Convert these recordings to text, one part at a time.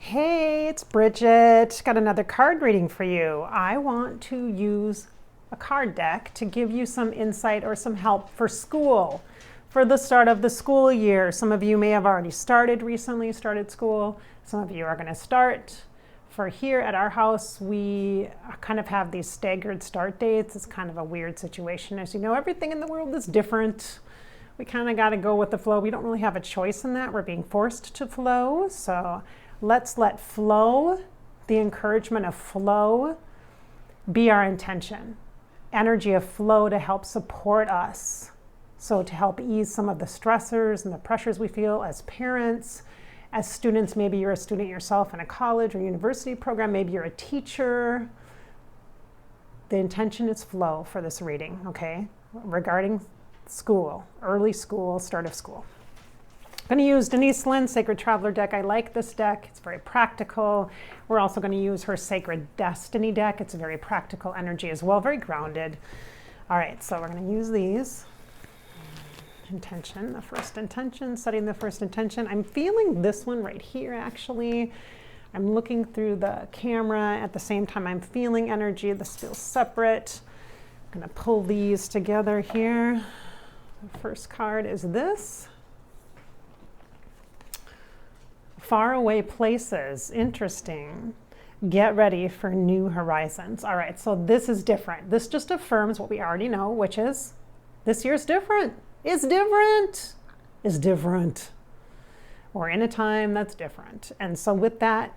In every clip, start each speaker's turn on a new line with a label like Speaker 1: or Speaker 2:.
Speaker 1: Hey, it's Bridgette. Got another card reading for you. I want to use a card deck to give you some insight or some help for school, for the start of the school year. Some of you may have already recently started school. Some of you are going to start. For here at our house, we kind of have these staggered start dates. It's kind of a weird situation. As you know, everything in the world is different. We kind of got to go with the flow. We don't really have a choice in that. We're being forced to flow. So let's let flow, the encouragement of flow, be our intention. Energy of flow to help support us. So to help ease some of the stressors and the pressures we feel as parents, as students. Maybe you're a student yourself in a college or university program. Maybe you're a teacher. The intention is flow for this reading, okay? Regarding school, early school, start of school. I'm going to use Denise Linn Sacred Traveler deck. I like this deck. It's very practical. We're also going to use her Sacred Destiny deck. It's a very practical energy as well, very grounded. All right, so we're going to use these. Intention, the first intention, setting the first intention. I'm feeling this one right here, actually. I'm looking through the camera. At the same time, I'm feeling energy. This feels separate. I'm going to pull these together here. The first card is this. Faraway places. Interesting. Get ready for new horizons. All right, so this is different. This just affirms what we already know, which is this year's different. It's different. It's different. We're in a time that's different. And so with that,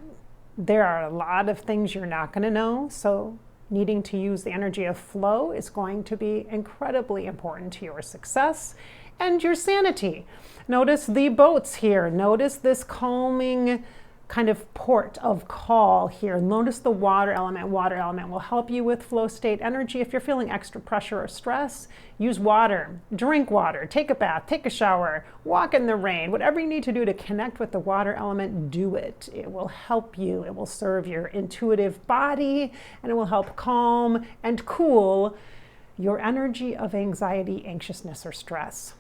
Speaker 1: there are a lot of things you're not going to know. So needing to use the energy of flow is going to be incredibly important to your success and your sanity. Notice the boats here. Notice this calming kind of port of call here. Notice the water element. Water element will help you with flow state energy. If you're feeling extra pressure or stress, use water, drink water, take a bath, take a shower, walk in the rain. Whatever you need to do to connect with the water element, do it. It will help you. It will serve your intuitive body, and it will help calm and cool your energy of anxiety, anxiousness, or stress.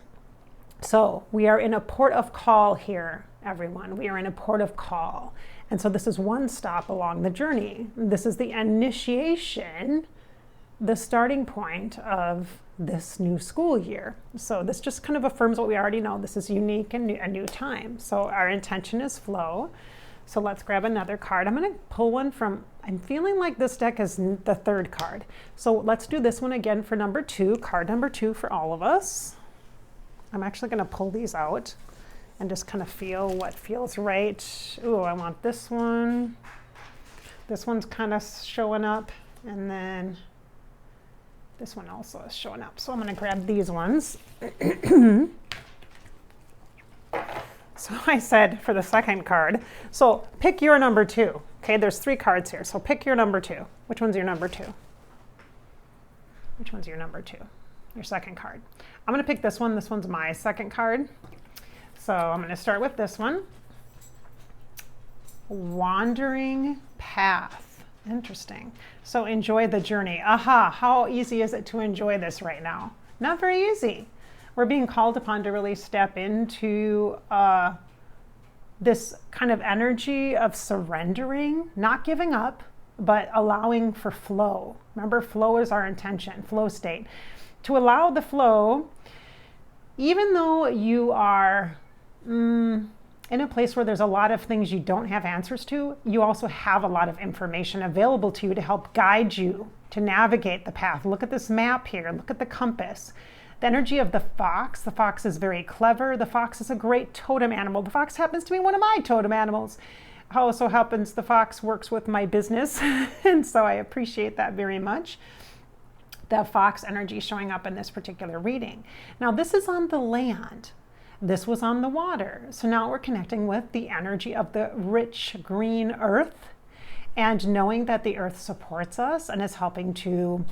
Speaker 1: So we are in a port of call here, everyone. We are in a port of call. And so this is one stop along the journey. This is the initiation, the starting point of this new school year. So this just kind of affirms what we already know. This is unique and a new time. So our intention is flow. So let's grab another card. I'm going to pull one from, I'm feeling like this deck is the third card. So let's do this one again for number 2, card number 2 for all of us. I'm actually going to pull these out and just kind of feel what feels right. Ooh, I want this one. This one's kind of showing up, and then this one also is showing up. So I'm going to grab these ones. So I said for the second card, so pick your number 2. Okay, there's 3 cards here, so pick your number 2. Which one's your number 2? Which one's your number 2? Your second card. I'm going to pick this one. This one's my second card. So I'm going to start with this one. Wandering path. Interesting. So enjoy the journey. Aha, how easy is it to enjoy this right now? Not very easy. We're being called upon to really step into this kind of energy of surrendering, not giving up, but allowing for flow. Remember, flow is our intention, flow state. To allow the flow, even though you are in a place where there's a lot of things you don't have answers to, you also have a lot of information available to you to help guide you to navigate the path. Look at this map here. Look at the compass. The energy of the fox. The fox is very clever. The fox is a great totem animal. The fox happens to be one of my totem animals. Also happens the fox works with my business, and so I appreciate that very much. The fox energy showing up in this particular reading. Now this is on the land. This was on the water. So now we're connecting with the energy of the rich green earth and knowing that the earth supports us and is helping to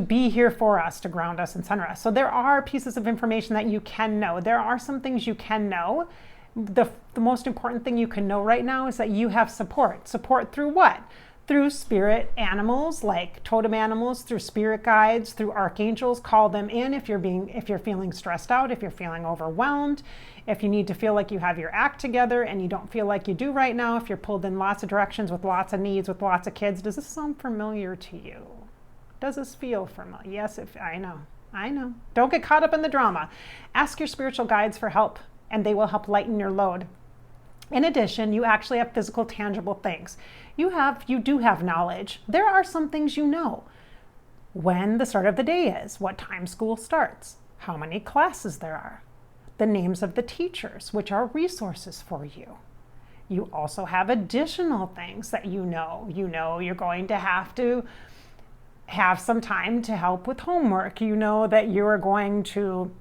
Speaker 1: be here for us, to ground us and center us. So there are pieces of information that you can know. There are some things you can know. The most important thing you can know right now is that you have support. Support through what? through spirit animals, like totem animals, through spirit guides, through archangels. Call them in if you're feeling stressed out, if you're feeling overwhelmed, if you need to feel like you have your act together and you don't feel like you do right now, if you're pulled in lots of directions with lots of needs, with lots of kids. Does this sound familiar to you? Does this feel familiar? Yes, I know. Don't get caught up in the drama. Ask your spiritual guides for help, and they will help lighten your load. In addition, you actually have physical, tangible things. You do have knowledge. There are some things you know. When the start of the day is, what time school starts, how many classes there are, the names of the teachers, which are resources for you. You also have additional things that you know. You know you're going to have some time to help with homework. You know that you're going to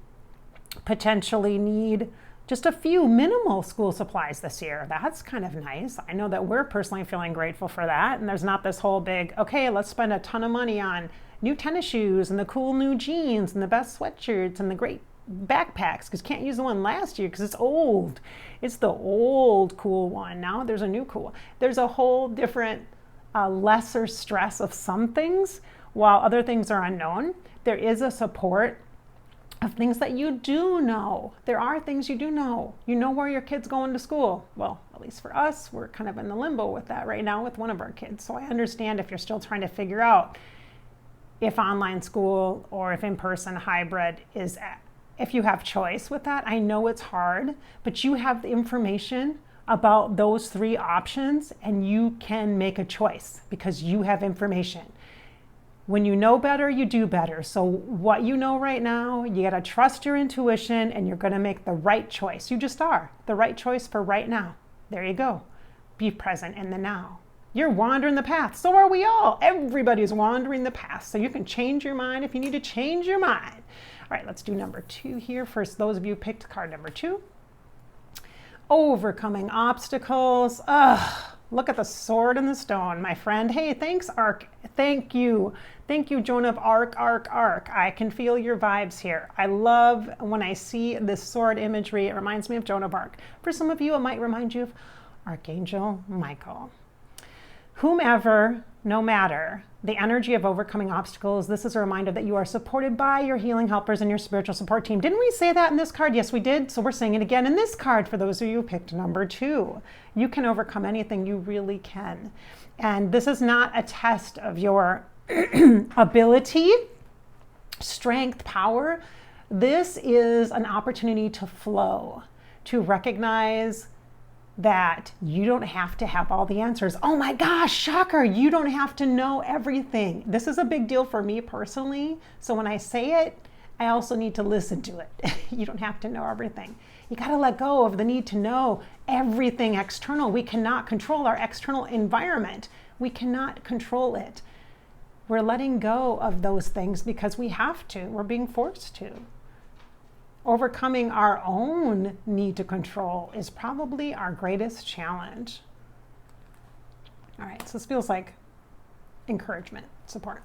Speaker 1: potentially need just a few minimal school supplies this year. That's kind of nice. I know that we're personally feeling grateful for that. And there's not this whole big, okay, let's spend a ton of money on new tennis shoes and the cool new jeans and the best sweatshirts and the great backpacks, because you can't use the one last year because it's old. It's the old cool one. Now there's a new cool one. There's a whole different lesser stress of some things while other things are unknown. There is a support of things that you do know. There are things you do know. You know where your kid's going to school. Well, at least for us, we're kind of in the limbo with that right now with one of our kids. So I understand if you're still trying to figure out if online school or if in-person hybrid if you have choice with that. I know it's hard, but you have the information about those three options and you can make a choice because you have information. When you know better, you do better. So what you know right now, you got to trust your intuition and you're going to make the right choice. You just are. The right choice for right now. There you go. Be present in the now. You're wandering the path. So are we all. Everybody's wandering the path. So you can change your mind if you need to change your mind. All right, let's do number 2 here. First, those of you who picked card number 2. Overcoming obstacles. Look at the sword and the stone, my friend. Hey, thanks, Arc. Thank you. Thank you, Joan of Arc. I can feel your vibes here. I love when I see this sword imagery. It reminds me of Joan of Arc. For some of you, it might remind you of Archangel Michael. Whomever, no matter the energy of overcoming obstacles, this is a reminder that you are supported by your healing helpers and your spiritual support team. Didn't we say that in this card? Yes, we did. So we're saying it again in this card for those of you who picked number 2. You can overcome anything. You really can. And this is not a test of your ability, strength, power. This is an opportunity to flow, to recognize that you don't have to have all the answers. Oh my gosh, shocker, you don't have to know everything. This is a big deal for me personally. So when I say it, I also need to listen to it. You don't have to know everything. You got to let go of the need to know everything external. We cannot control our external environment. We cannot control it. We're letting go of those things because we have to. We're being forced to. Overcoming our own need to control is probably our greatest challenge. All right, so this feels like encouragement, support.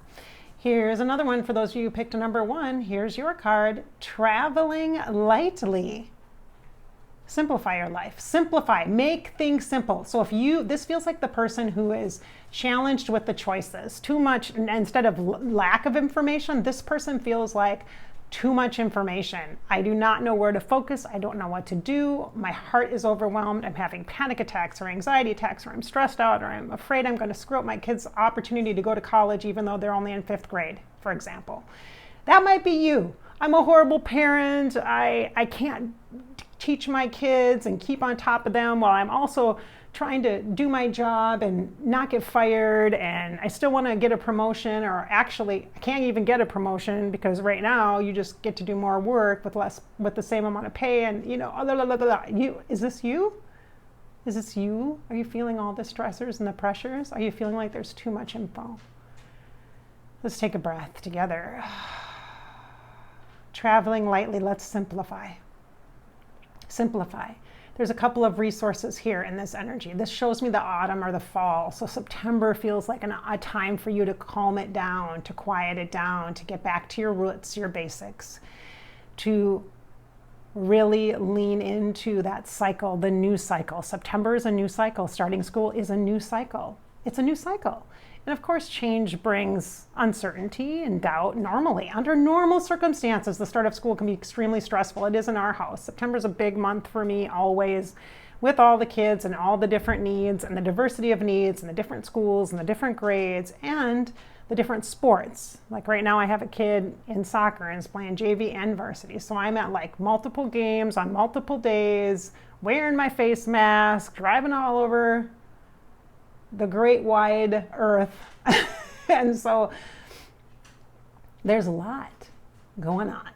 Speaker 1: Here's another one for those of you who picked a number 1. Here's your card, traveling lightly. Simplify your life. Simplify. Make things simple. So if this feels like the person who is challenged with the choices. Too much, instead of lack of information, this person feels like too much information. I do not know where to focus. I don't know what to do. My heart is overwhelmed. I'm having panic attacks or anxiety attacks, or I'm stressed out, or I'm afraid I'm going to screw up my kids' opportunity to go to college even though they're only in 5th grade, for example. That might be you. I'm a horrible parent. I can't teach my kids and keep on top of them while I'm also trying to do my job and not get fired, and I still want to get a promotion, or actually I can't even get a promotion because right now you just get to do more work with the same amount of pay, and blah, blah, blah, blah. Is this you? Is this you? Are you feeling all the stressors and the pressures? Are you feeling like there's too much info? Let's take a breath together. Traveling lightly, let's simplify. Simplify. There's a couple of resources here in this energy. This shows me the autumn or the fall. So September feels like a time for you to calm it down, to quiet it down, to get back to your roots, your basics, to really lean into that cycle, the new cycle. September is a new cycle. Starting school is a new cycle. It's a new cycle. And of course, change brings uncertainty and doubt normally. Under normal circumstances, the start of school can be extremely stressful. It is in our house. September is a big month for me always, with all the kids and all the different needs and the diversity of needs and the different schools and the different grades and the different sports. Like right now I have a kid in soccer and is playing JV and varsity. So I'm at like multiple games on multiple days, wearing my face mask, driving all over the great wide earth. And so there's a lot going on.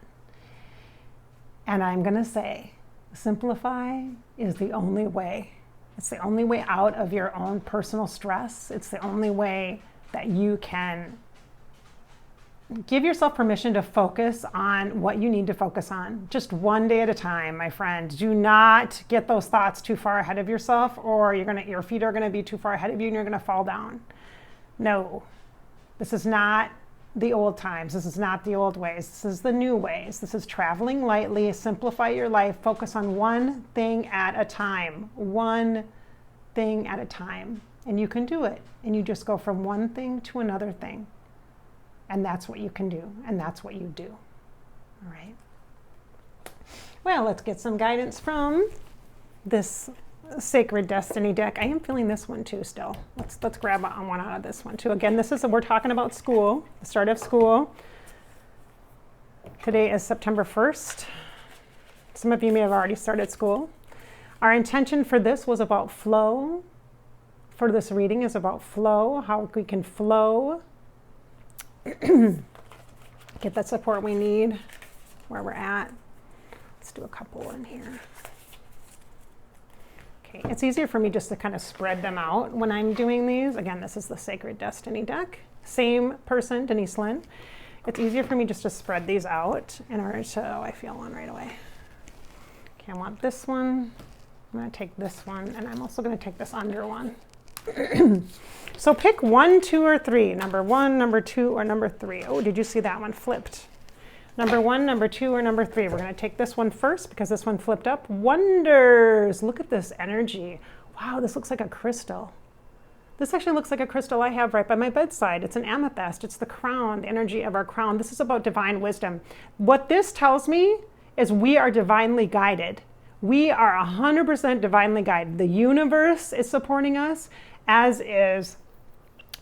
Speaker 1: And I'm going to say, simplify is the only way. It's the only way out of your own personal stress. It's the only way that you can give yourself permission to focus on what you need to focus on. Just one day at a time, my friend. Do not get those thoughts too far ahead of yourself, or your feet are gonna be too far ahead of you and you're gonna fall down. No, this is not the old times. This is not the old ways. This is the new ways. This is traveling lightly, simplify your life, focus on one thing at a time. One thing at a time. And you can do it. And you just go from one thing to another thing. And that's what you can do. And that's what you do. All right. Well, let's get some guidance from this Sacred Destiny deck. I am feeling this one too still. Let's grab one out of this one too. Again, we're talking about school, the start of school. Today is September 1st. Some of you may have already started school. Our intention for this was about flow. For this reading is about flow, how we can flow, get that support we need where we're at. Let's do a couple in here. Okay, it's easier for me just to kind of spread them out when I'm doing these. Again, this is the Sacred Destiny deck. Same person, Denise, Linn. It's easier for me just to spread these out in order to, I feel one right away. Okay, I want this one. I'm going to take this one, and I'm also going to take this under one. So pick 1, 2, or 3. Number 1, number 2, or number 3. Oh, did you see that one flipped? Number 1, number 2, or number 3. We're going to take this one first because this one flipped up. Wonders. Look at this energy. Wow, this looks like a crystal. This actually looks like a crystal I have right by my bedside. It's an amethyst. It's the crown, the energy of our crown. This is about divine wisdom. What this tells me is we are divinely guided. We are 100% divinely guided. The universe is supporting us, as is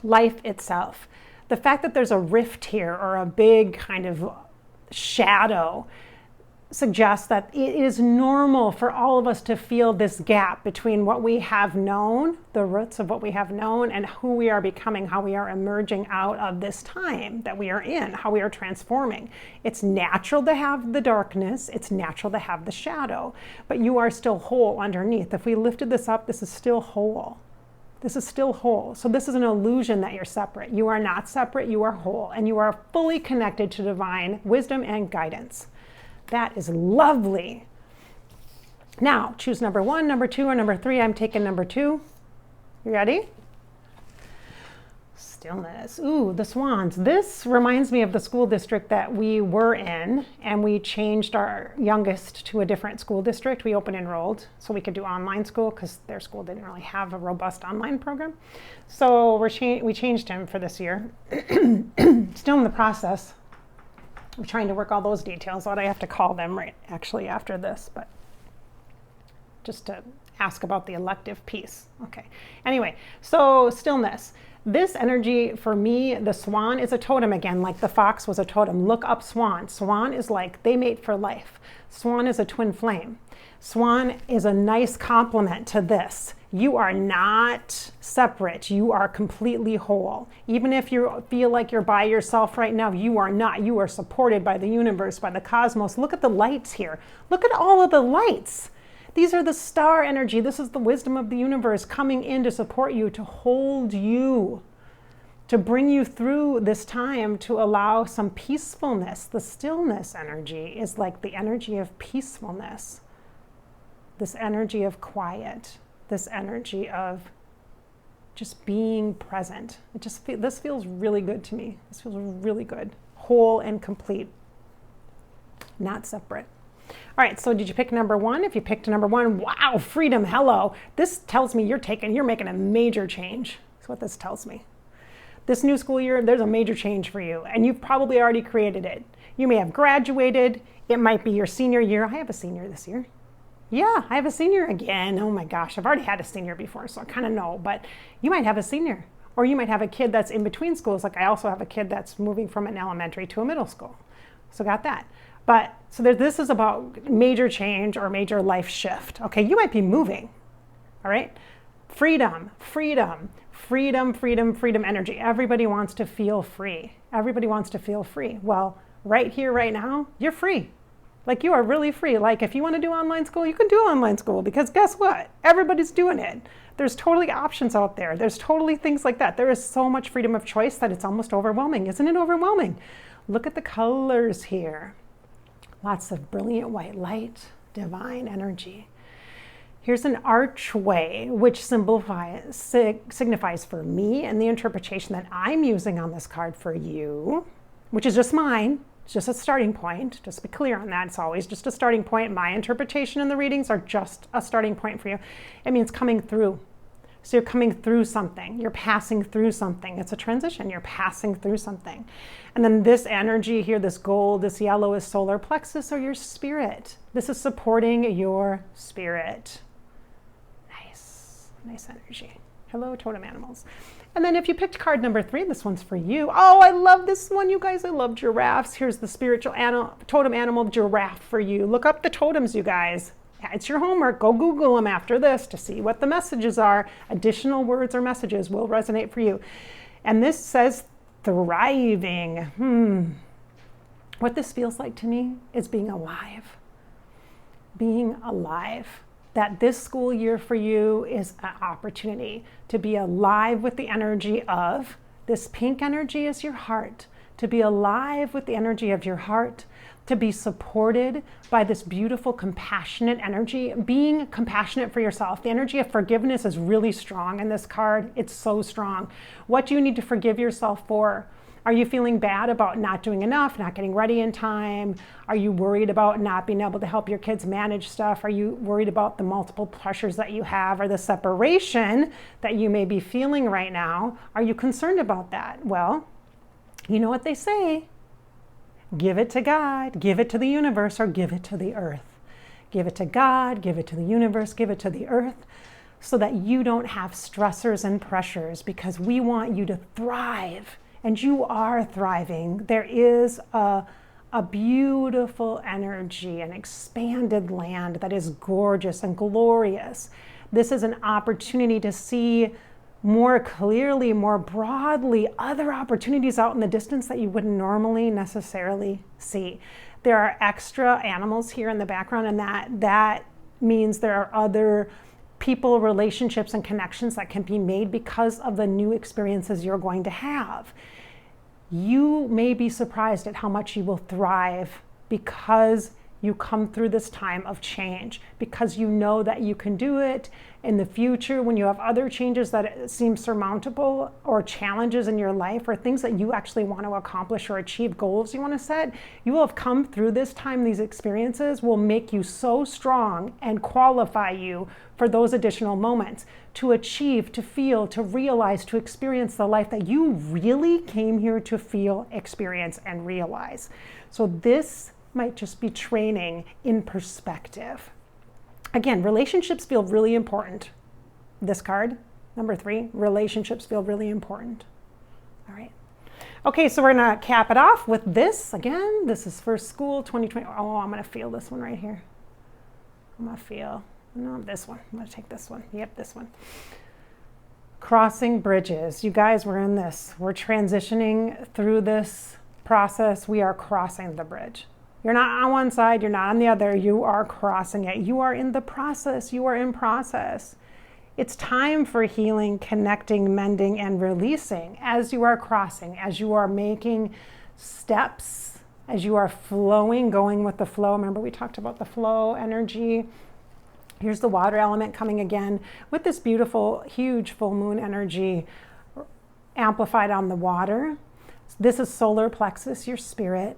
Speaker 1: life itself. The fact that there's a rift here or a big kind of shadow suggests that it is normal for all of us to feel this gap between what we have known, the roots of what we have known, and who we are becoming, how we are emerging out of this time that we are in, how we are transforming. It's natural to have the darkness, it's natural to have the shadow, but you are still whole underneath. If we lifted this up, this is still whole. This is still whole. So this is an illusion that you're separate. You are not separate, you are whole, and you are fully connected to divine wisdom and guidance. That is lovely. Now, choose number 1, number 2, or number 3. I'm taking number 2. You ready? Stillness. Ooh, the swans. This reminds me of the school district that we were in, and we changed our youngest to a different school district. We open enrolled so we could do online school because their school didn't really have a robust online program. So we changed him for this year. Still in the process. I'm trying to work all those details out. I have to call them right actually after this, but just to ask about the elective piece. Okay. Anyway, so stillness. This energy for me, the swan is a totem again, like the fox was a totem. Look up swan. Swan is like they mate for life. Swan is a twin flame. Swan is a nice complement to this. You are not separate. You are completely whole. Even if you feel like you're by yourself right now, you are not. You are supported by the universe, by the cosmos. Look at the lights here. Look at all of the lights. These are the star energy. This is the wisdom of the universe coming in to support you, to hold you, to bring you through this time, to allow some peacefulness. The stillness energy is like the energy of peacefulness, this energy of quiet, this energy of just being present. This feels really good to me. This feels really good, whole and complete, not separate. All right, so did you pick number 1? If you picked number 1, wow, freedom, hello. This tells me you're making a major change. That's what this tells me. This new school year, there's a major change for you, and you've probably already created it. You may have graduated. It might be your senior year. I have a senior this year. Yeah, I have a senior again. Oh my gosh, I've already had a senior before, so I kind of know, but you might have a senior, or you might have a kid that's in between schools. Like I also have a kid that's moving from an elementary to a middle school. So got that. But so this is about major change or major life shift. Okay, you might be moving, all right? Freedom, freedom, freedom, freedom, freedom energy. Everybody wants to feel free. Everybody wants to feel free. Well, right here, right now, you're free. Like you are really free. Like if you want to do online school, you can do online school because guess what? Everybody's doing it. There's totally options out there. There's totally things like that. There is so much freedom of choice that it's almost overwhelming. Isn't it overwhelming? Look at the colors here. Lots of brilliant white light, divine energy. Here's an archway, which signifies for me and the interpretation that I'm using on this card for you, which is just mine. It's just a starting point. Just to be clear on that. It's always just a starting point. My interpretation and the readings are just a starting point for you. It means coming through. So you're coming through something. You're passing through something. It's a transition. You're passing through something. And then this energy here, this gold, this yellow is solar plexus or your spirit. This is supporting your spirit. Nice. Nice energy. Hello, totem animals. And then if you picked card number 3, this one's for you. Oh, I love this one, you guys. I love giraffes. Here's the spiritual totem animal giraffe for you. Look up the totems, you guys. It's your homework. Go Google them after this to see what the messages are. Additional words or messages will resonate for you. And this says thriving. What this feels like to me is being alive. Being alive. That this school year for you is an opportunity to be alive with the energy of, this pink energy is your heart, to be alive with the energy of your heart, to be supported by this beautiful, compassionate energy, being compassionate for yourself. The energy of forgiveness is really strong in this card. It's so strong. What do you need to forgive yourself for? Are you feeling bad about not doing enough, not getting ready in time? Are you worried about not being able to help your kids manage stuff? Are you worried about the multiple pressures that you have or the separation that you may be feeling right now? Are you concerned about that? Well, you know what they say. Give it to God, give it to the universe, or give it to the earth. Give it to God, give it to the universe, give it to the earth, so that you don't have stressors and pressures, because we want you to thrive. And you are thriving. There is a beautiful energy, an expanded land that is gorgeous and glorious. This is an opportunity to see more clearly, more broadly, other opportunities out in the distance that you wouldn't normally necessarily see. There are extra animals here in the background, and that means there are other people, relationships, and connections that can be made because of the new experiences you're going to have. You may be surprised at how much you will thrive because you come through this time of change, because you know that you can do it in the future when you have other changes that seem surmountable, or challenges in your life, or things that you actually want to accomplish or achieve, goals you want to set. You will have come through this time. These experiences will make you so strong and qualify you for those additional moments to achieve, to feel, to realize, to experience the life that you really came here to feel, experience, and realize. So this might just be training in perspective. Again, relationships feel really important. This card, number 3, relationships feel really important. All right. Okay, so we're gonna cap it off with this. Again, this is for school 2020. Oh, I'm gonna feel this one right here. I'm gonna feel, no, this one. I'm gonna take this one. Yep, this one. Crossing bridges. You guys, we're in this. We're transitioning through this process. We are crossing the bridge. You're not on one side, you're not on the other, you are crossing it. You are in the process, you are in process. It's time for healing, connecting, mending, and releasing as you are crossing, as you are making steps, as you are flowing, going with the flow. Remember we talked about the flow energy. Here's the water element coming again with this beautiful, huge full moon energy amplified on the water. This is solar plexus, your spirit,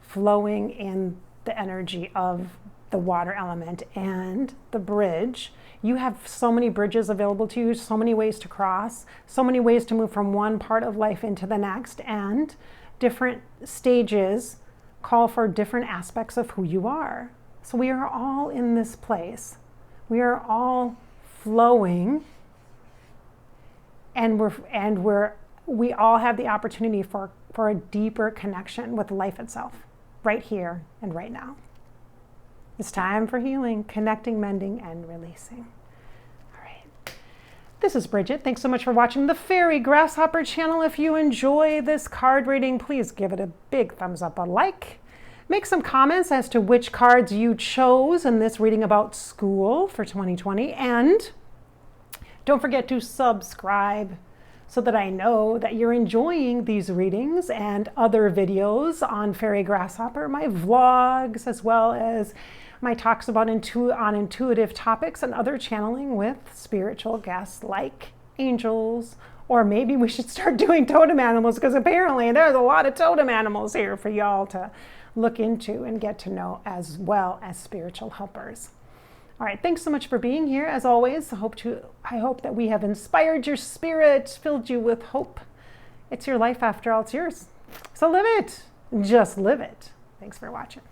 Speaker 1: flowing in the energy of the water element, and the bridge You have so many bridges available to you, so many ways to cross, so many ways to move from one part of life into the next, and different stages call for different aspects of who you are. So we are all in this place. We are all flowing, and we all have the opportunity for a deeper connection with life itself, right here and right now. It's time for healing, connecting, mending, and releasing. All right. This is Bridgette. Thanks so much for watching the Fairy Grasshopper channel. If you enjoy this card reading, please give it a big thumbs up, a like. Make some comments as to which cards you chose in this reading about school for 2020. And don't forget to subscribe so that I know that you're enjoying these readings and other videos on Fairy Grasshopper, my vlogs, as well as my talks about on intuitive topics and other channeling with spiritual guests like angels. Or maybe we should start doing totem animals, because apparently there's a lot of totem animals here for y'all to look into and get to know, as well as spiritual helpers. All right, thanks so much for being here. As always, I hope that we have inspired your spirit, filled you with hope. It's your life after all, it's yours. So live it, just live it. Thanks for watching.